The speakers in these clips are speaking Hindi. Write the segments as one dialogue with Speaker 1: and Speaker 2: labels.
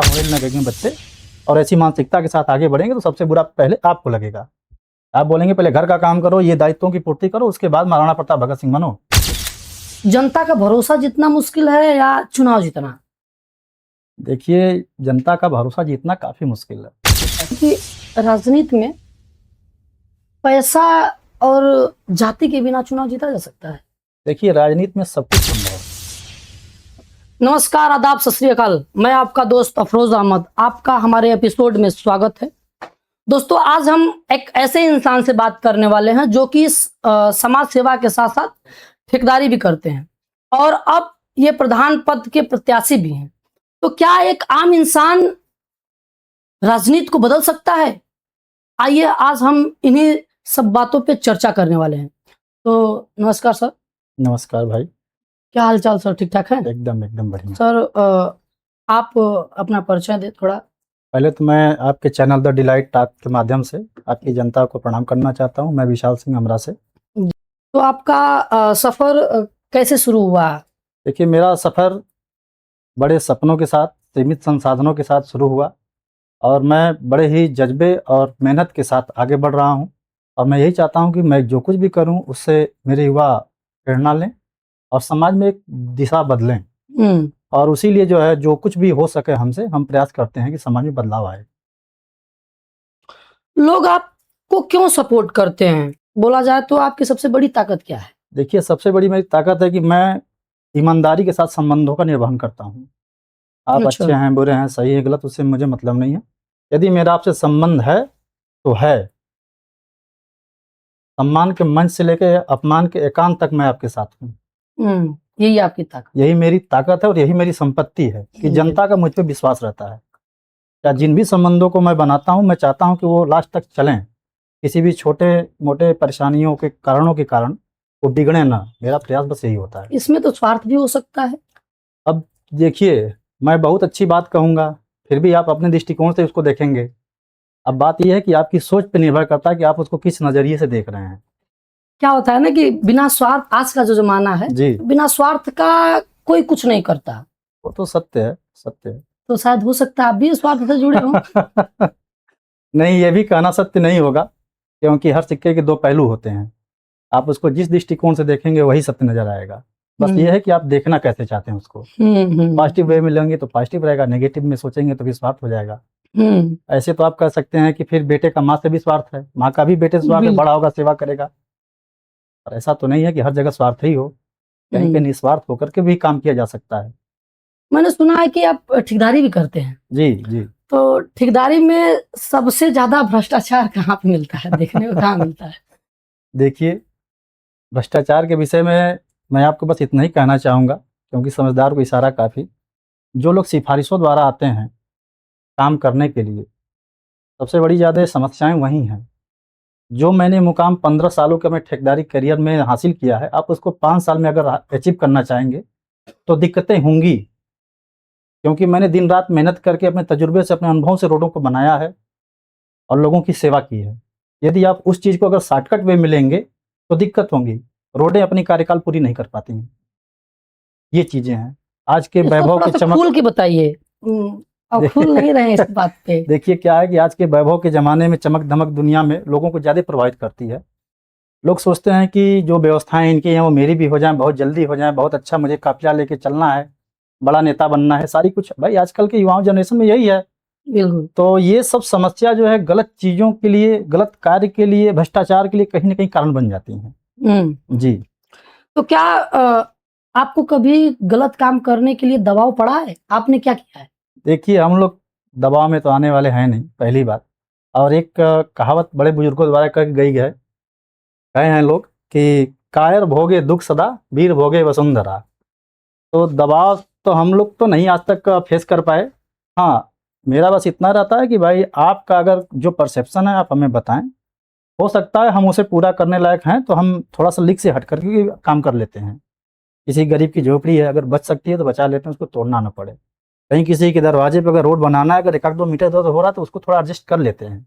Speaker 1: होने लगेंगे बच्चे और ऐसी मानसिकता के साथ आगे बढ़ेंगे तो सबसे बुरा पहले आपको लगेगा। आप बोलेंगे पहले घर का काम करो, ये दायित्वों की पूर्ति करो, उसके बाद महाराणा प्रताप भगत सिंह बनो।
Speaker 2: जनता का भरोसा जितना मुश्किल है या चुनाव जीतना?
Speaker 1: देखिए, जनता का भरोसा जीतना काफी मुश्किल है
Speaker 2: कि राजनीति में पैसा और जाति के बिना चुनाव जीता जा सकता है।
Speaker 1: देखिए, राजनीति में सब कुछ संभव है।
Speaker 2: नमस्कार, आदाब, सत श्री अकाल। मैं आपका दोस्त अफरोज अहमद, आपका हमारे एपिसोड में स्वागत है। दोस्तों, आज हम एक ऐसे इंसान से बात करने वाले हैं जो कि समाज सेवा के साथ साथ ठेकेदारी भी करते हैं और अब ये प्रधान पद के प्रत्याशी भी हैं। तो क्या एक आम इंसान राजनीति को बदल सकता है? आइए आज हम इन्हीं सब बातों पे चर्चा करने वाले हैं। तो नमस्कार सर।
Speaker 1: नमस्कार भाई।
Speaker 2: क्या हाल चाल सर? ठीक ठाक है?
Speaker 1: एकदम बढ़िया
Speaker 2: सर, आप अपना परिचय दे थोड़ा।
Speaker 1: पहले तो मैं आपके चैनल द डिलाइट टॉक के माध्यम से आपकी जनता को प्रणाम करना चाहता हूं। मैं विशाल सिंह अमरा से।
Speaker 2: तो आपका सफर कैसे शुरू हुआ?
Speaker 1: देखिए, मेरा सफर बड़े सपनों के साथ, सीमित संसाधनों के साथ शुरू हुआ और मैं बड़े ही जज्बे और मेहनत के साथ आगे बढ़ रहा हूं। और मैं यही चाहता हूं कि मैं जो कुछ भी करूं उससे मेरे युवा प्रेरणा लें और समाज में एक दिशा बदलें। और उसी लिए जो है, जो कुछ भी हो सके हमसे, हम प्रयास करते हैं कि समाज में बदलाव आए।
Speaker 2: लोग आपको क्यों सपोर्ट करते हैं? बोला जाए तो आपकी सबसे बड़ी ताकत क्या है?
Speaker 1: देखिए, सबसे बड़ी मेरी ताकत है कि मैं ईमानदारी के साथ संबंधों का निर्वहन करता हूँ। आप
Speaker 2: अच्छा।
Speaker 1: अच्छे हैं, बुरे हैं, सही है, गलत, उससे मुझे मतलब नहीं है। यदि मेरा आपसे संबंध है तो है। सम्मान के मंच से लेकर अपमान के एकांत तक मैं आपके साथ हूँ।
Speaker 2: यही आपकी ताकत?
Speaker 1: यही मेरी ताकत है और यही मेरी संपत्ति है कि जनता का मुझ पर विश्वास रहता है। या जिन भी संबंधों को मैं बनाता हूँ, मैं चाहता हूँ कि वो लास्ट तक चलें। किसी भी छोटे मोटे परेशानियों के कारणों के कारण वो बिगड़े ना। मेरा प्रयास बस यही होता है।
Speaker 2: इसमें तो स्वार्थ भी हो सकता है।
Speaker 1: अब देखिए, मैं बहुत अच्छी बात कहूँगा, फिर भी आप अपने दृष्टिकोण से उसको देखेंगे। अब बात यह है कि आपकी सोच पे निर्भर करता है कि आप उसको किस नजरिए से देख रहे हैं।
Speaker 2: क्या होता है ना कि बिना स्वार्थ, आज का जो जमाना है
Speaker 1: जी,
Speaker 2: बिना स्वार्थ का कोई कुछ नहीं करता।
Speaker 1: वो तो सत्य है, सत्य है।
Speaker 2: तो शायद हो सकता है आप भी स्वार्थ से जुड़े हो।
Speaker 1: नहीं, ये भी कहना सत्य नहीं होगा, क्योंकि हर सिक्के के दो पहलू होते हैं। आप उसको जिस दृष्टिकोण से देखेंगे वही सत्य नजर आएगा। बस ये है कि आप देखना कैसे चाहते हैं उसको। पॉजिटिव वे में लेंगे तो पॉजिटिव रहेगा, नेगेटिव में सोचेंगे तो भी स्वार्थ हो जाएगा। ऐसे तो आप कह सकते हैं कि फिर बेटे का माँ से भी स्वार्थ है, माँ का भी बेटे से स्वार्थ है, बड़ा होगा सेवा करेगा। और ऐसा तो नहीं है कि हर जगह स्वार्थ ही हो, कहीं कहीं निस्वार्थ होकर के भी काम किया जा सकता है।
Speaker 2: मैंने सुना है कि आप ठेकेदारी भी करते हैं।
Speaker 1: जी जी।
Speaker 2: तो ठेकेदारी में सबसे ज्यादा भ्रष्टाचार कहाँ पे मिलता है, देखने को कहाँ मिलता है?
Speaker 1: देखिए, भ्रष्टाचार के विषय में मैं आपको बस इतना ही कहना चाहूँगा, क्योंकि समझदार को इशारा काफ़ी। जो लोग सिफारिशों द्वारा आते हैं काम करने के लिए, सबसे बड़ी ज़्यादा समस्याएं वही हैं। जो मैंने मुकाम 15 सालों के मैं ठेकेदारी करियर में हासिल किया है, आप उसको 5 साल में अगर अचीव करना चाहेंगे तो दिक्कतें होंगी। क्योंकि मैंने दिन रात मेहनत करके अपने तजुर्बे से, अपने अनुभव से रोडों को बनाया है और लोगों की सेवा की है। यदि आप उस चीज़ को अगर शॉर्टकट वे मिलेंगे तो दिक्कत होंगी। रोडें अपनी कार्यकाल पूरी नहीं कर पाती हैं। ये चीज़ें हैं आज के वैभव के चमक।
Speaker 2: खोल के बताइए, अब खुल नहीं रहे इस बात पे।
Speaker 1: देखिए, क्या है कि आज के वैभव के ज़माने में चमक धमक दुनिया में लोगों को ज़्यादा प्रभावित करती है। लोग सोचते हैं कि जो व्यवस्थाएं इनकी हैं वो मेरी भी हो जाएं, बहुत जल्दी हो जाएं, बहुत अच्छा, मुझे काफिला लेके चलना है, बड़ा नेता बनना है, सारी कुछ। भाई, आजकल के युवाओं जनरेशन में यही है।
Speaker 2: बिल्कुल। तो
Speaker 1: ये सब समस्या जो है गलत चीज़ों के लिए, गलत कार्य के लिए, भ्रष्टाचार के लिए कहीं ना कहीं कारण बन जाती हैं। जी।
Speaker 2: तो क्या आपको कभी गलत काम करने के लिए दबाव पड़ा है? आपने क्या किया है?
Speaker 1: देखिए, हम लोग दबाव में तो आने वाले हैं नहीं, पहली बात। और एक कहावत बड़े बुजुर्गों द्वारा कही गई है, कहे हैं लोग कि कायर भोगे दुख सदा, वीर भोगे वसुंधरा। तो दबाव तो हम लोग तो नहीं आज तक फेस कर पाए। हाँ, मेरा बस इतना रहता है कि भाई, आपका अगर जो परसेप्शन है आप हमें बताएं। हो सकता है हम उसे पूरा करने लायक हैं तो हम थोड़ा सा लीक से हट करके काम कर लेते हैं। किसी गरीब की झोपड़ी है, अगर बच सकती है तो बचा लेते हैं, उसको तोड़ना ना पड़े। कहीं किसी के दरवाजे पर अगर रोड बनाना है, अगर 1-2 मीटर इधर हो रहा है तो उसको थोड़ा एडजस्ट कर लेते हैं,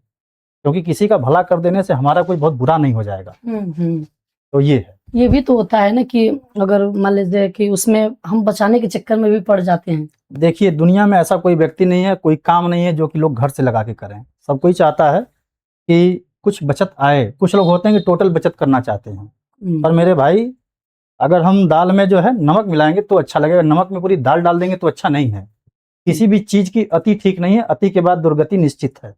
Speaker 1: क्योंकि किसी का भला कर देने से हमारा कोई बहुत बुरा नहीं हो जाएगा। तो ये है।
Speaker 2: ये भी तो होता है ना कि अगर मान लीजिए कि उसमें हम बचाने के चक्कर में भी पड़ जाते हैं।
Speaker 1: देखिए, दुनिया में ऐसा कोई व्यक्ति नहीं है, कोई काम नहीं है जो कि लोग घर से लगा के करें। सब कोई चाहता है कि कुछ बचत आए। कुछ लोग होते हैं कि टोटल बचत करना चाहते हैं। पर मेरे भाई, अगर हम दाल में जो है नमक मिलाएंगे तो अच्छा लगेगा, नमक में पूरी दाल डाल देंगे तो अच्छा नहीं है। किसी भी चीज की अति ठीक नहीं है, अति के बाद दुर्गति निश्चित है।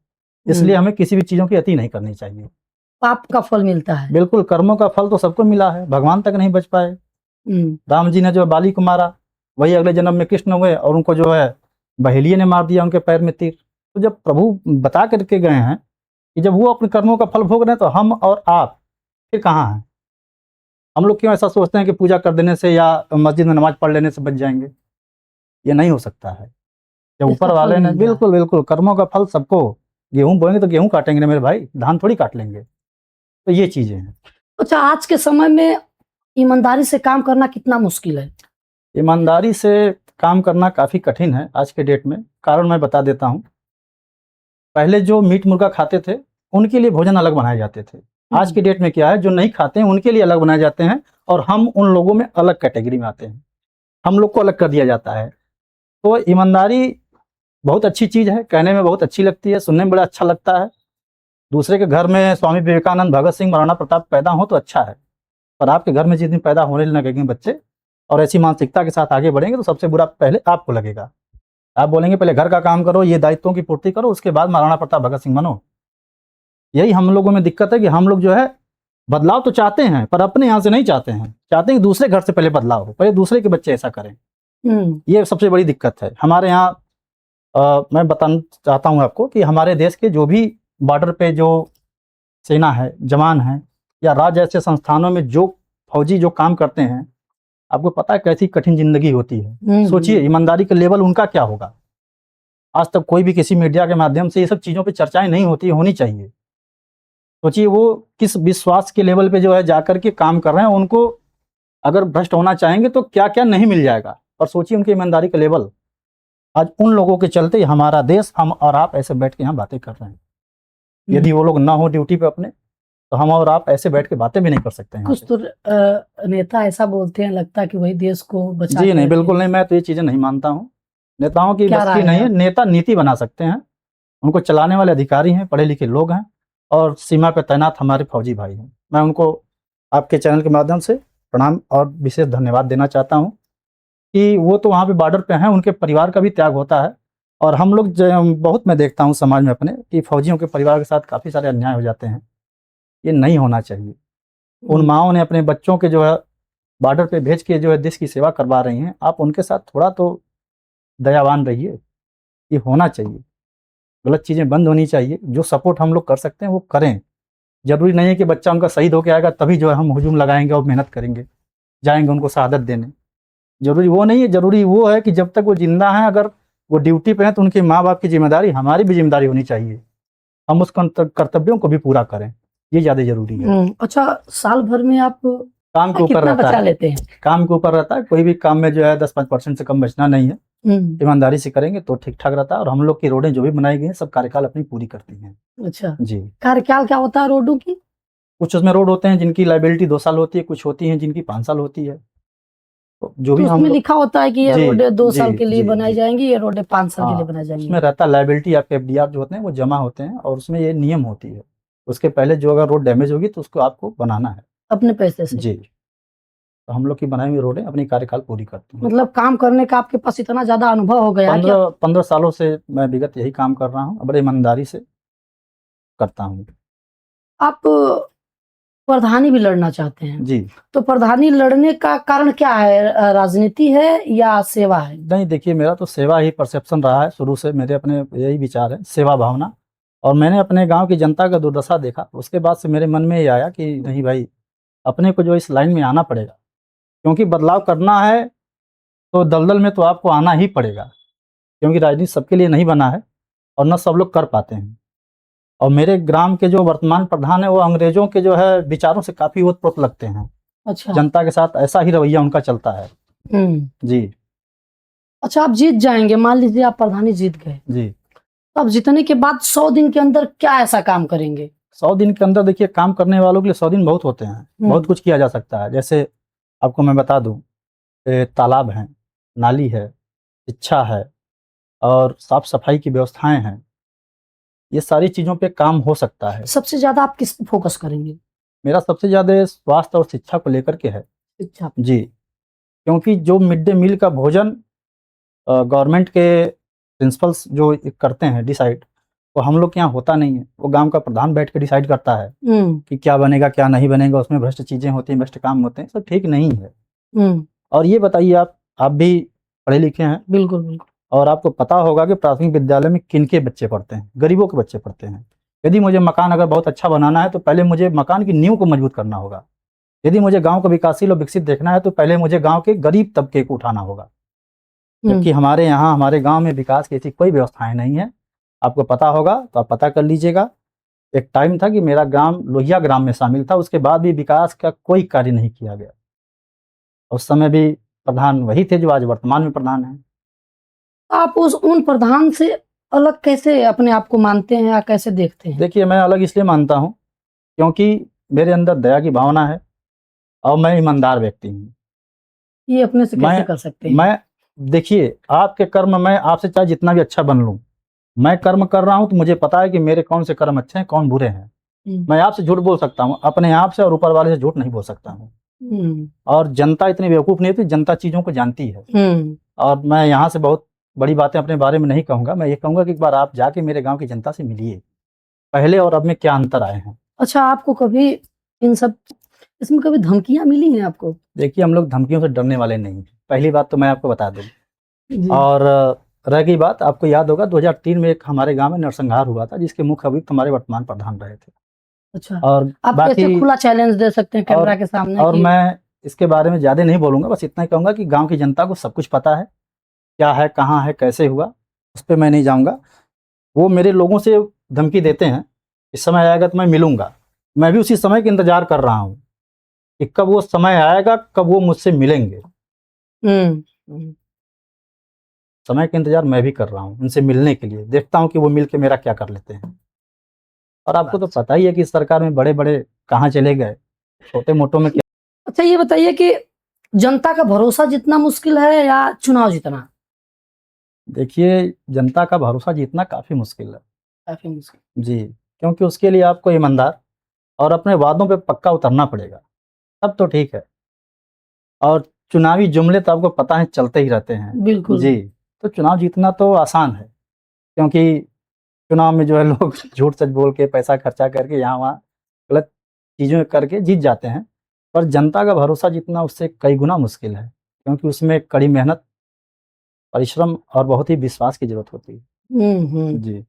Speaker 1: इसलिए हमें किसी भी चीजों की अति नहीं करनी चाहिए।
Speaker 2: पाप का फल मिलता है।
Speaker 1: बिल्कुल, कर्मों का फल तो सबको मिला है, भगवान तक नहीं बच पाए। राम जी ने जो बाली को मारा, वही अगले जन्म में कृष्ण हुए और उनको जो है बहेलिये ने मार दिया, उनके पैर में तीर। तो जब प्रभु बता करके गए हैं कि जब वो अपने कर्मों का फल भोग रहे हैं तो हम और आप फिर कहाँ हैं? हम लोग क्यों ऐसा सोचते हैं कि पूजा कर देने से या मस्जिद में नमाज पढ़ लेने से बच जाएंगे? ये नहीं हो सकता है। जब ऊपर वाले ने, बिल्कुल बिल्कुल, कर्मों का फल सबको, गेहूं बोएंगे तो गेहूं काटेंगे ना मेरे भाई, धान थोड़ी काट लेंगे। तो ये चीजें हैं।
Speaker 2: अच्छा, आज के समय में ईमानदारी से काम करना कितना मुश्किल है?
Speaker 1: ईमानदारी से काम करना काफी कठिन है आज के डेट में। कारण मैं बता देता हूँ। पहले जो मीट मुर्गा खाते थे उनके लिए भोजन अलग बनाए जाते थे। आज के डेट में क्या है, जो नहीं खाते हैं उनके लिए अलग बनाए जाते हैं और हम उन लोगों में अलग कैटेगरी में आते हैं। हम लोग को अलग कर दिया जाता है। तो ईमानदारी बहुत अच्छी चीज है, कहने में बहुत अच्छी लगती है, सुनने में बड़ा अच्छा लगता है। दूसरे के घर में स्वामी विवेकानंद, भगत सिंह, महाराणा प्रताप पैदा हो तो अच्छा है, पर आपके घर में जिस दिन पैदा होने लगेंगे बच्चे और ऐसी मानसिकता के साथ आगे बढ़ेंगे तो सबसे बुरा पहले आपको लगेगा। आप बोलेंगे पहले घर का काम करो, ये दायित्वों की पूर्ति करो, उसके बाद महाराणा प्रताप, भगत सिंह बनो। यही हम लोगों में दिक्कत है कि हम लोग जो है बदलाव तो चाहते हैं पर अपने यहाँ से नहीं चाहते हैं। चाहते हैं कि दूसरे घर से पहले बदलाव हो, पहले दूसरे के बच्चे ऐसा करें। ये सबसे बड़ी दिक्कत है हमारे यहाँ। मैं बताना चाहता हूँ आपको कि हमारे देश के जो भी बॉर्डर पे जो सेना है, जवान है, या राज्य ऐसे संस्थानों में जो फौजी जो काम करते हैं, आपको पता है कैसी कठिन जिंदगी होती है। सोचिए ईमानदारी का लेवल उनका क्या होगा। आज तक कोई भी किसी मीडिया के माध्यम से ये सब चीज़ों पे चर्चाएं नहीं होती, होनी चाहिए। सोचिए वो किस विश्वास के लेवल पे जो है जाकर के काम कर रहे हैं। उनको अगर भ्रष्ट होना चाहेंगे तो क्या क्या नहीं मिल जाएगा। और सोचिए उनकी ईमानदारी का लेवल। आज उन लोगों के चलते हमारा देश, हम और आप ऐसे बैठ के यहाँ बातें कर रहे हैं। यदि वो लोग ना हो ड्यूटी पे अपने, तो हम और आप ऐसे बैठ के बातें भी नहीं कर सकते हैं।
Speaker 2: कुछ तो नेता ऐसा बोलते हैं, लगता है कि वही देश को बचा।
Speaker 1: जी नहीं, बिल्कुल नहीं, मैं तो ये चीजें नहीं मानता हूँ। नेताओं की बस की नहीं है। नेता नीति बना सकते हैं, उनको चलाने वाले अधिकारी हैं, पढ़े लिखे लोग हैं और सीमा पे तैनात हमारे फौजी भाई हैं। मैं उनको आपके चैनल के माध्यम से प्रणाम और विशेष धन्यवाद देना चाहता हूँ कि वो तो वहाँ पे बॉर्डर पे हैं, उनके परिवार का भी त्याग होता है। और हम लोग बहुत, मैं देखता हूँ समाज में अपने कि फौजियों के परिवार के साथ काफ़ी सारे अन्याय हो जाते हैं। ये नहीं होना चाहिए। उन माओं ने अपने बच्चों के जो है बॉर्डर पे भेज के जो है देश की सेवा करवा रही हैं, आप उनके साथ थोड़ा तो दयावान रहिए। ये होना चाहिए, गलत चीज़ें बंद होनी चाहिए। जो सपोर्ट हम लोग कर सकते हैं वो करें। जरूरी नहीं है कि बच्चा उनका शहीद होकर आएगा तभी जो है हम हुजूम लगाएंगे और मेहनत करेंगे, जाएंगे उनको शहादत देने। जरूरी वो नहीं है। जरूरी वो है कि जब तक वो जिंदा हैं, अगर वो ड्यूटी पे हैं तो उनके माँ बाप की जिम्मेदारी, हमारी भी जिम्मेदारी होनी चाहिए। हम उस कर्तव्यों को भी पूरा करें, ये ज्यादा जरूरी है।
Speaker 2: अच्छा, साल भर में आप
Speaker 1: काम के ऊपर रहता
Speaker 2: बचा
Speaker 1: है,
Speaker 2: लेते हैं? काम
Speaker 1: के ऊपर रहता है। कोई भी काम में जो है 10-5% से कम बचना नहीं है। ईमानदारी से करेंगे तो ठीक ठाक रहता है। और हम लोग की रोडें जो भी बनाई गई हैं सब कार्यकाल अपनी पूरी करती हैं।
Speaker 2: अच्छा
Speaker 1: जी।
Speaker 2: कार्यकाल क्या होता है रोडों की? कुछ
Speaker 1: उसमें रोड होते हैं जिनकी लाइबिलिटी 2 साल होती है, कुछ होती हैं जिनकी 5 साल होती है। तो जो भी
Speaker 2: तो उसमें लिखा होता है कि ये रोडें 2 साल के लिए बनाई जाएंगी, ये रोडें 5 साल के लिए बनाई जाएंगी।
Speaker 1: उसमें रहता है लाइबिलिटी, आपके एफडीआर जो होते हैं वो जमा होते हैं और उसमें ये नियम होती है। उसके पहले जो अगर रोड डैमेज होगी तो उसको आपको बनाना है
Speaker 2: अपने पैसे से।
Speaker 1: जी। तो हम लोग की बनाई हुई रोडें अपनी कार्यकाल पूरी करती हैं।
Speaker 2: मतलब काम करने का आपके पास इतना ज्यादा अनुभव हो गया?
Speaker 1: 15 सालों से मैं विगत यही काम कर रहा हूँ, बड़े ईमानदारी से करता हूँ।
Speaker 2: आप प्रधानी भी लड़ना चाहते हैं
Speaker 1: जी।
Speaker 2: तो प्रधानी लड़ने का कारण क्या है? राजनीति है या सेवा है?
Speaker 1: नहीं, देखिए मेरा तो सेवा ही परसेप्शन रहा है शुरू से। मेरे अपने यही विचार है, सेवा भावना। और मैंने अपने गांव की जनता का दुर्दशा देखा, उसके बाद से मेरे मन में ये आया कि नहीं भाई, अपने को जो इस लाइन में आना पड़ेगा, क्योंकि बदलाव करना है तो दलदल में तो आपको आना ही पड़ेगा। क्योंकि राजनीति सबके लिए नहीं बना है और न सब लोग कर पाते हैं। और मेरे ग्राम के जो वर्तमान प्रधान है वो अंग्रेजों के जो है विचारों से काफी ओतप्रोत लगते हैं।
Speaker 2: अच्छा।
Speaker 1: जनता के साथ ऐसा ही रवैया उनका चलता है। जी।
Speaker 2: अच्छा, आप जीत जाएंगे, मान लीजिए आप प्रधानी जीत गए
Speaker 1: जी,
Speaker 2: तो आप जीतने के बाद 100 दिन के अंदर क्या ऐसा काम करेंगे?
Speaker 1: 100 दिन के अंदर देखिए काम करने वालों के लिए 100 दिन बहुत होते हैं, बहुत कुछ किया जा सकता है। जैसे आपको मैं बता दूं, तालाब हैं, नाली है, शिक्षा है और साफ सफाई की व्यवस्थाएं हैं, ये सारी चीज़ों पे काम हो सकता है।
Speaker 2: सबसे ज्यादा आप किस पे फोकस करेंगे?
Speaker 1: मेरा सबसे ज़्यादा स्वास्थ्य और शिक्षा को लेकर के है
Speaker 2: शिक्षा।
Speaker 1: जी, क्योंकि जो मिड डे मील का भोजन गवर्नमेंट के प्रिंसिपल्स जो करते हैं डिसाइड, वो हम लोग के यहाँ होता नहीं है। वो गांव का प्रधान बैठ के डिसाइड करता है कि क्या बनेगा क्या नहीं बनेगा, उसमें भ्रष्ट चीज़ें होती हैं, भ्रष्ट काम होते हैं, सब ठीक नहीं है। और ये बताइए, आप भी पढ़े लिखे हैं,
Speaker 2: बिल्कुल बिल्कुल,
Speaker 1: और आपको पता होगा कि प्राथमिक विद्यालय में किन के बच्चे पढ़ते हैं, गरीबों के बच्चे पढ़ते हैं। यदि मुझे मकान अगर बहुत अच्छा बनाना है तो पहले मुझे मकान की नींव को मजबूत करना होगा। यदि मुझे गांव को विकासशील और विकसित देखना है तो पहले मुझे गांव के गरीब तबके को उठाना होगा, जबकि हमारे यहाँ हमारे गांव में विकास की ऐसी कोई व्यवस्थाएं नहीं है। आपको पता होगा तो आप पता कर लीजिएगा। एक टाइम था कि मेरा ग्राम लोहिया ग्राम में शामिल था, उसके बाद भी विकास का कोई कार्य नहीं किया गया। उस समय भी प्रधान वही थे जो आज वर्तमान में प्रधान हैं।
Speaker 2: आप उन प्रधान से अलग कैसे अपने आप को मानते हैं या कैसे देखते हैं?
Speaker 1: देखिए, मैं अलग इसलिए मानता हूँ क्योंकि मेरे अंदर दया की भावना है और मैं ईमानदार व्यक्ति हूँ।
Speaker 2: ये अपने से कैसे कर सकते हैं?
Speaker 1: मैं देखिए, आपके कर्म, मैं आपसे चाहे जितना भी अच्छा बन लूँ, मैं कर्म कर रहा हूँ तो मुझे पता है कि मेरे कौन से कर्म अच्छे हैं, कौन बुरे हैं। मैं आपसे झूठ बोल सकता हूँ, अपने आप से और ऊपर वाले से झूठ नहीं बोल सकता हूँ। और जनता इतनी बेवकूफ़ नहीं होती, जनता चीज़ों को जानती है। और मैं यहाँ से बहुत बड़ी बातें अपने बारे में नहीं कहूँगा, मैं ये कहूँगा कि एक बार आप जाके मेरे गाँव की जनता से मिलिए, पहले और अब में क्या अंतर आए हैं।
Speaker 2: अच्छा, आपको कभी इसमें कभी धमकियाँ मिली हैं आपको?
Speaker 1: देखिए, हम लोग धमकियों से डरने वाले नहीं हैं, पहली बात तो मैं आपको बता दूँ। और रह गई बात, आपको याद होगा 2003 में एक हमारे गांव में नरसंहार हुआ था, जिसके मुख्य अभियुक्त हमारे वर्तमान प्रधान रहे थे।
Speaker 2: अच्छा,
Speaker 1: और
Speaker 2: आप कैसे खुला चैलेंज दे सकते हैं कैमरा के सामने?
Speaker 1: और मैं इसके बारे में ज़्यादा नहीं बोलूँगा, बस इतना ही कहूँगा कि गांव की जनता को सब कुछ पता है, क्या है, कहाँ है, कैसे हुआ, उस पर मैं नहीं जाऊँगा। वो मेरे लोगों से धमकी देते हैं, इस समय आएगा तो मैं मिलूँगा। मैं भी उसी समय का इंतजार कर रहा हूँ कि कब वो समय आएगा, कब वो मुझसे मिलेंगे। समय का इंतजार मैं भी कर रहा हूँ उनसे मिलने के लिए, देखता हूँ कि वो मिल के मेरा क्या कर लेते हैं। और आपको तो पता ही है कि इस सरकार में बड़े बड़े कहाँ चले गए, छोटे मोटों में क्या।
Speaker 2: अच्छा, ये बताइए कि जनता का भरोसा जितना मुश्किल है या चुनाव जीतना?
Speaker 1: देखिए, जनता का भरोसा जीतना काफ़ी मुश्किल है।
Speaker 2: काफी मुश्किल
Speaker 1: जी, क्योंकि उसके लिए आपको ईमानदार और अपने वादों पे पक्का उतरना पड़ेगा, तब तो ठीक है। और चुनावी जुमले तो आपको पता है चलते ही रहते हैं।
Speaker 2: बिल्कुल
Speaker 1: जी, तो चुनाव जीतना तो आसान है, क्योंकि चुनाव में जो है लोग झूठ सच बोल के, पैसा खर्चा करके, यहाँ वहाँ गलत चीज़ें करके जीत जाते हैं। पर जनता का भरोसा जीतना उससे कई गुना मुश्किल है, क्योंकि उसमें कड़ी मेहनत, परिश्रम और बहुत ही विश्वास की ज़रूरत होती है। जी।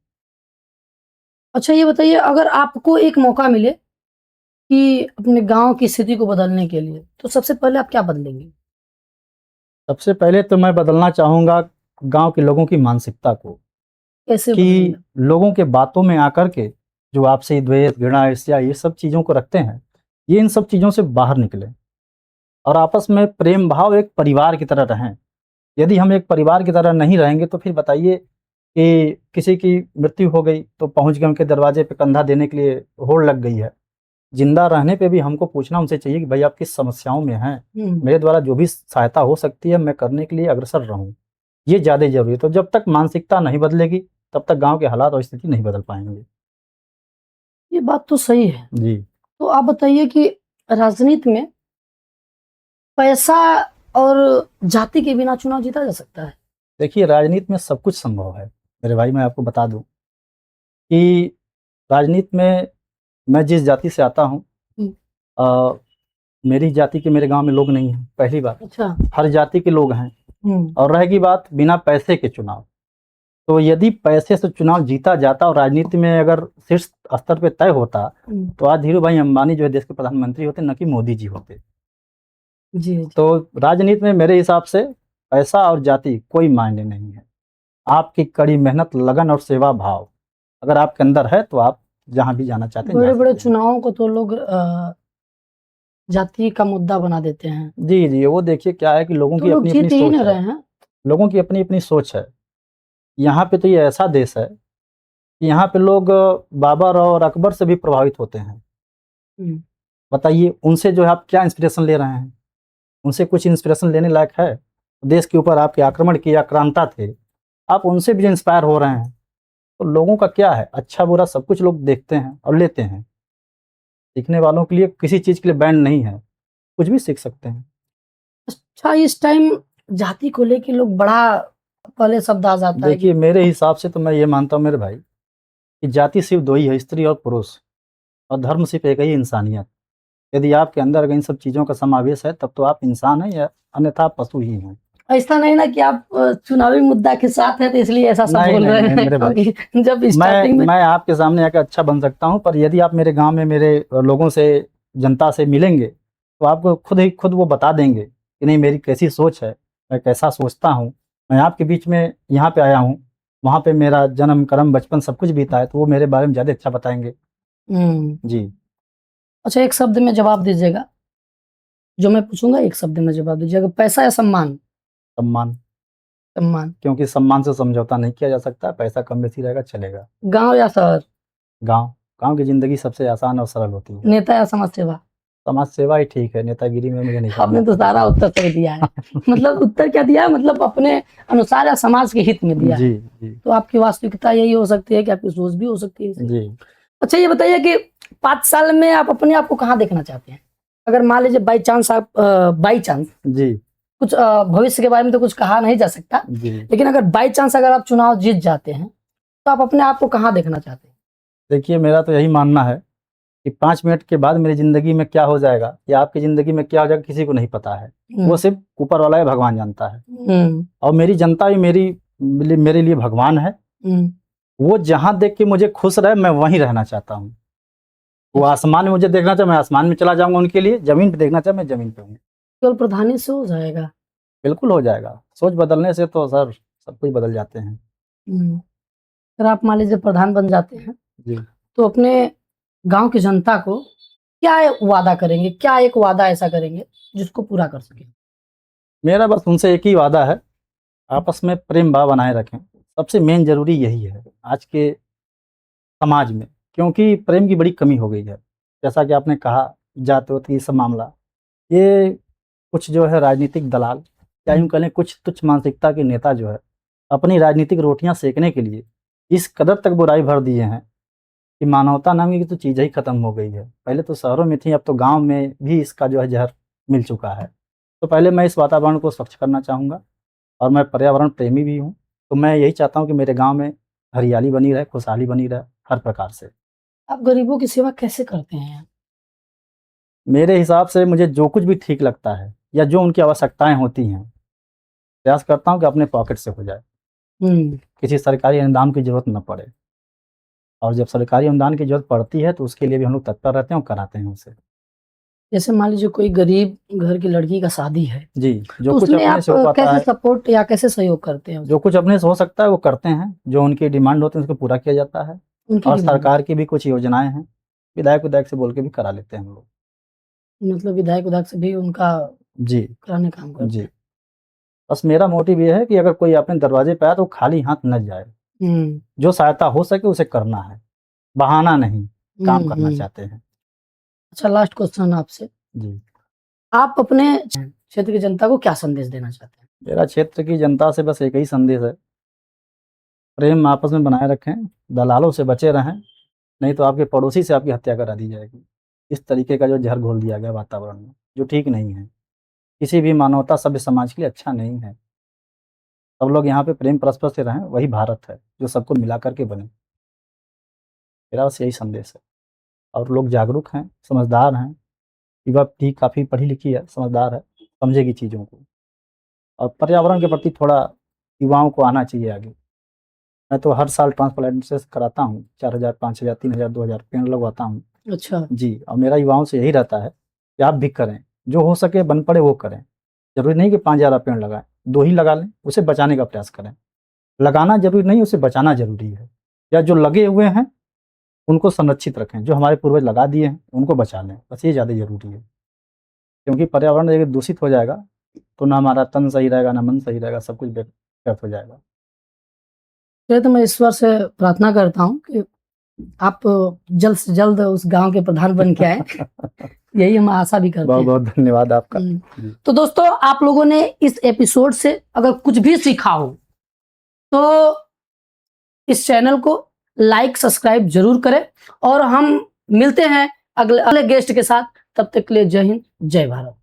Speaker 2: अच्छा, ये बताइए, अगर आपको एक मौका मिले कि अपने गाँव की स्थिति को बदलने के लिए, तो सबसे पहले आप क्या बदलेंगे?
Speaker 1: सबसे पहले तो मैं बदलना चाहूँगा गाँव के लोगों की मानसिकता को,
Speaker 2: कैसे
Speaker 1: कि
Speaker 2: बदलेंगे?
Speaker 1: लोगों के बातों में आकर के जो आपसी द्वेष, घृणा, ईर्ष्या, ये सब चीज़ों को रखते हैं, ये इन सब चीज़ों से बाहर निकलें और आपस में प्रेम भाव एक परिवार की तरह रहें। यदि हम एक परिवार की तरह नहीं रहेंगे तो फिर बताइए कि किसी की मृत्यु हो गई तो पहुँच गए उनके दरवाजे पे कंधा देने के लिए, होड़ लग गई है। जिंदा रहने पे भी हमको पूछना उनसे चाहिए कि भाई आप किस समस्याओं में हैं, मेरे द्वारा जो भी सहायता हो सकती है मैं करने के लिए अग्रसर रहूं, ये ज़्यादा जरूरी है। तो जब तक मानसिकता नहीं बदलेगी तब तक गांव के हालात और स्थिति नहीं बदल पाएंगे।
Speaker 2: ये बात तो सही है।
Speaker 1: जी।
Speaker 2: तो आप बताइए कि राजनीति में पैसा और जाति के बिना चुनाव जीता जा सकता है?
Speaker 1: देखिए, राजनीति में सब कुछ संभव है मेरे भाई। मैं आपको बता दूं कि राजनीति में मैं जिस जाति से आता हूँ, मेरी जाति के मेरे गांव में लोग नहीं हैं, पहली बात।
Speaker 2: अच्छा।
Speaker 1: हर जाति के लोग हैं। और रहेगी बात बिना पैसे के चुनाव, तो यदि पैसे से चुनाव जीता जाता और राजनीति में अगर शीर्ष स्तर पे तय होता तो आज धीरू भाई अंबानी जो है देश के प्रधानमंत्री होते, न कि मोदी जी होते।
Speaker 2: जी।
Speaker 1: तो राजनीति में मेरे हिसाब से पैसा और जाति कोई मायने नहीं है। आपकी कड़ी मेहनत, लगन और सेवा भाव अगर आपके अंदर है तो आप जहाँ भी जाना चाहते हैं
Speaker 2: बड़े
Speaker 1: जा
Speaker 2: बड़े
Speaker 1: सकते हैं।
Speaker 2: चुनावों को तो लोग जाति का मुद्दा बना देते हैं।
Speaker 1: जी जी, वो देखिए क्या है कि लोगों
Speaker 2: तो
Speaker 1: की
Speaker 2: लोग
Speaker 1: अपनी
Speaker 2: जीत
Speaker 1: अपनी
Speaker 2: ही
Speaker 1: सोच
Speaker 2: नहीं
Speaker 1: है।
Speaker 2: रहे हैं।
Speaker 1: लोगों की अपनी अपनी सोच है। यहाँ पे तो ये ऐसा देश है यहाँ पे लोग बाबर और अकबर से भी प्रभावित होते हैं।
Speaker 2: हम्म,
Speaker 1: बताइए उनसे जो है आप क्या इंस्पिरेशन ले रहे हैं? उनसे कुछ इंस्पिरेशन लेने लायक है? देश के ऊपर आपके आक्रमण किए आक्रांता थे, आप उनसे भी इंस्पायर हो रहे हैं। तो लोगों का क्या है, अच्छा-बुरा सब कुछ लोग देखते हैं और लेते हैं। सीखने वालों के लिए किसी चीज़ के लिए बैंड नहीं है, कुछ भी सीख सकते हैं।
Speaker 2: अच्छा इस टाइम जाति को लेके लोग बड़ा पहले शब्द आ जाता है कि
Speaker 1: देखिए मेरे हिसाब से तो मैं ये मानता हूँ मेरे भाई, कि जाति सिर्फ़ 2 ही है, स्त्री और पुरुष, और धर्म सिर्फ़ एक ही है, इंसानियत। यदि आपके अंदर अगर इन सब चीज़ों का समावेश है तब तो आप इंसान हैं, या अन्यथा आप पशु ही हैं।
Speaker 2: ऐसा नहीं ना कि आप चुनावी मुद्दा के साथ हैं तो इसलिए ऐसा सब
Speaker 1: नहीं,
Speaker 2: बोल
Speaker 1: नहीं,
Speaker 2: रहे
Speaker 1: नहीं
Speaker 2: हैं
Speaker 1: मेरे भाई।
Speaker 2: क्योंकि जब
Speaker 1: मैं
Speaker 2: स्टार्टिंग में
Speaker 1: मैं आपके सामने आके अच्छा बन सकता हूँ, पर यदि आप मेरे गाँव में मेरे लोगों से, जनता से मिलेंगे, तो आपको खुद वो बता देंगे कि नहीं मेरी कैसी सोच है, मैं कैसा सोचता हूँ। मैं आपके बीच में यहाँ पे आया हूँ, वहाँ पे मेरा जन्म, कर्म, बचपन सब कुछ बीता है, तो वो मेरे बारे में ज़्यादा अच्छा बताएँगे।
Speaker 2: हम्म,
Speaker 1: जी,
Speaker 2: अच्छा एक शब्द में जवाब दीजिएगा, जो मैं पूछूंगा एक शब्द में जवाब दीजिएगा, पैसा या सम्मान?
Speaker 1: सम्मान,
Speaker 2: सम्मान।
Speaker 1: क्योंकि सम्मान से समझौता नहीं किया जा सकता, पैसा कम-बेशी रहेगा चलेगा।
Speaker 2: गांव या शहर?
Speaker 1: गाँव, गाँव की ज़िंदगी सबसे आसान और सरल होती है।
Speaker 2: नेता या समाज सेवा?
Speaker 1: समाज सेवा ही ठीक है, नेतागिरी में मुझे नहीं
Speaker 2: आपने
Speaker 1: करना।
Speaker 2: तो सारा उत्तर सही दिया है मतलब उत्तर क्या दिया है, मतलब अपने अनुसार या समाज के हित में दिया
Speaker 1: जी,
Speaker 2: है।
Speaker 1: जी,
Speaker 2: तो आपकी वास्तविकता यही हो सकती है कि आपकी सोच भी हो सकती है ऐसी।
Speaker 1: जी।
Speaker 2: अच्छा ये बताइए कि 5 साल में आप अपने आप को कहाँ देखना चाहते हैं? अगर मान लीजिए बाई चांस आप बाई चांस
Speaker 1: जी,
Speaker 2: कुछ भविष्य के बारे में तो कुछ कहा नहीं जा सकता,
Speaker 1: जी।
Speaker 2: लेकिन अगर बाई चांस अगर आप चुनाव जीत जाते हैं, तो आप अपने आप को कहाँ देखना चाहते हैं?
Speaker 1: देखिए मेरा तो यही मानना है कि 5 मिनट के बाद मेरी ज़िंदगी में क्या हो जाएगा या आपकी ज़िंदगी में क्या हो जाएगा किसी को नहीं पता है। वो
Speaker 2: हुँ,
Speaker 1: सिर्फ़ ऊपर वाला है, भगवान जानता है।
Speaker 2: हुँ,
Speaker 1: और मेरी जनता भी मेरे लिए भगवान है।
Speaker 2: हुँ।
Speaker 1: वो जहाँ देख के मुझे खुश रहे मैं वहीं रहना चाहता हूँ। वो
Speaker 2: अच्छा,
Speaker 1: आसमान में मुझे देखना चाहे मैं आसमान में चला जाऊँगा उनके लिए, ज़मीन पे देखना चाहे मैं ज़मीन पे हूँ।
Speaker 2: केवल प्रधानी से हो जाएगा।
Speaker 1: बिल्कुल हो जाएगा। सोच बदलने से तो सर सब कुछ बदल जाते हैं।
Speaker 2: हुँ, अगर आप मान लीजिए प्रधान बन जाते हैं,
Speaker 1: जी।
Speaker 2: तो अपने गाँव की जनता को क्या वादा करेंगे? क्या एक वादा ऐसा करेंगे जिसको पूरा कर सकें?
Speaker 1: मेरा बस उनसे एक ही वादा है, आपस में प्रेम भाव बनाए रखें। सबसे मेन ज़रूरी यही है आज के समाज में, क्योंकि प्रेम की बड़ी कमी हो गई है। जैसा कि आपने कहा जात-वात ये सब मामला, ये कुछ जो है राजनीतिक दलाल या यूँ
Speaker 2: हुँ,
Speaker 1: कह लें कुछ तुच्छ मानसिकता के नेता जो है, अपनी राजनीतिक रोटियाँ सेकने के लिए इस कदर तक बुराई भर दिए हैं कि मानवता नाम की तो चीज़ ही खत्म हो गई है। पहले तो शहरों में थी, अब तो गाँव में भी इसका जो है ज़हर मिल चुका है। तो पहले मैं इस वातावरण को स्वच्छ करना चाहूँगा, और मैं पर्यावरण प्रेमी भी हूँ, तो मैं यही चाहता हूँ कि मेरे गाँव में हरियाली बनी रहे, खुशहाली बनी रहे, हर प्रकार से।
Speaker 2: आप गरीबों की सेवा कैसे करते हैं?
Speaker 1: मेरे हिसाब से मुझे जो कुछ भी ठीक लगता है या जो उनकी आवश्यकताएँ होती हैं, प्रयास करता हूँ कि अपने पॉकेट से हो जाए,
Speaker 2: हुँ,
Speaker 1: किसी सरकारी अनुदान की ज़रूरत ना पड़े, और जब सरकारी अनुदान की ज़रूरत पड़ती है, तो उसके लिए भी हम लोग तत्पर रहते हैं और कराते हैं उसे।
Speaker 2: जैसे मान लीजिए कोई गरीब घर की लड़की का शादी है,
Speaker 1: जी, जो
Speaker 2: तो
Speaker 1: कुछ
Speaker 2: उसमें
Speaker 1: अपने
Speaker 2: आप
Speaker 1: से हो पाता
Speaker 2: कैसे
Speaker 1: है,
Speaker 2: सपोर्ट या कैसे सहयोग करते हैं
Speaker 1: जो
Speaker 2: उसको?
Speaker 1: कुछ अपने से हो सकता है वो करते हैं, जो उनकी डिमांड होती है उसको पूरा किया जाता है,
Speaker 2: उनकी
Speaker 1: और
Speaker 2: डिमांड
Speaker 1: सरकार की भी कुछ योजनाएँ हैं, विधायक-विधायक से बोल के भी करा लेते हैं हम लोग।
Speaker 2: मतलब विधायक-विधायक से भी उनका
Speaker 1: जी,
Speaker 2: कराने काम करते
Speaker 1: जी।
Speaker 2: हैं।
Speaker 1: बस मेरा मोटिव ये है कि अगर कोई अपने दरवाजे पे आए तो खाली हाथ ना जाए।
Speaker 2: हुँ,
Speaker 1: जो सहायता हो सके उसे करना है, बहाना नहीं,
Speaker 2: हुँ,
Speaker 1: काम करना
Speaker 2: हुँ।
Speaker 1: चाहते हैं।
Speaker 2: अच्छा लास्ट क्वेश्चन आपसे,
Speaker 1: जी,
Speaker 2: आप अपने क्षेत्र की जनता को क्या संदेश देना चाहते हैं?
Speaker 1: मेरा क्षेत्र की जनता से बस एक ही संदेश है, प्रेम आपस में बनाए रखें, दलालों से बचे रहें, नहीं तो आपके पड़ोसी से आपकी हत्या करा दी जाएगी। इस तरीके का जो ज़हर घोल दिया गया वातावरण में, जो ठीक नहीं है, किसी भी मानवता सभ्य समाज के लिए अच्छा नहीं है। सब लोग यहाँ पे प्रेम परस्पर से रहें, वही भारत है, जो सबको मिला कर के बने। मेरा बस यही संदेश है, और लोग जागरूक हैं, समझदार हैं, युवा पीढ़ी काफ़ी पढ़ी-लिखी है, समझदार है, समझेगी चीज़ों को, और पर्यावरण के प्रति थोड़ा युवाओं को आना चाहिए आगे। मैं तो हर साल ट्रांसप्लांटेशन कराता हूँ, 4000, 5000, 3000, 2000 पेड़ लगवाता हूँ।
Speaker 2: अच्छा,
Speaker 1: जी, और मेरा युवाओं से यही रहता है कि आप भी करें, जो हो सके बन पड़े वो करें। ज़रूरी नहीं कि 5000 आप पेड़ लगाएँ, 2 ही लगा लें, उसे बचाने का प्रयास करें। लगाना ज़रूरी नहीं, उसे बचाना ज़रूरी है, या जो लगे हुए हैं, उनको संरक्षित रखें, जो हमारे पूर्वज लगा दिए हैं, उनको बचा लें, बस ये ज़्यादा ज़रूरी है। क्योंकि पर्यावरण अगर दूषित हो जाएगा, तो ना हमारा तन सही रहेगा, ना मन सही रहेगा, सब कुछ व्यर्थ हो जाएगा।
Speaker 2: तो मैं ईश्वर से प्रार्थना करता हूँ कि आप जल्द से जल्द उस गांव के प्रधान बन के आए। यही हम आशा भी करते
Speaker 1: बहुत
Speaker 2: हैं।
Speaker 1: बहुत धन्यवाद आपका।
Speaker 2: तो दोस्तों, आप लोगों ने इस एपिसोड से अगर कुछ भी सीखा हो तो इस चैनल को लाइक सब्सक्राइब जरूर करें, और हम मिलते हैं अगले गेस्ट के साथ। तब तक के लिए जय हिंद, जय भारत।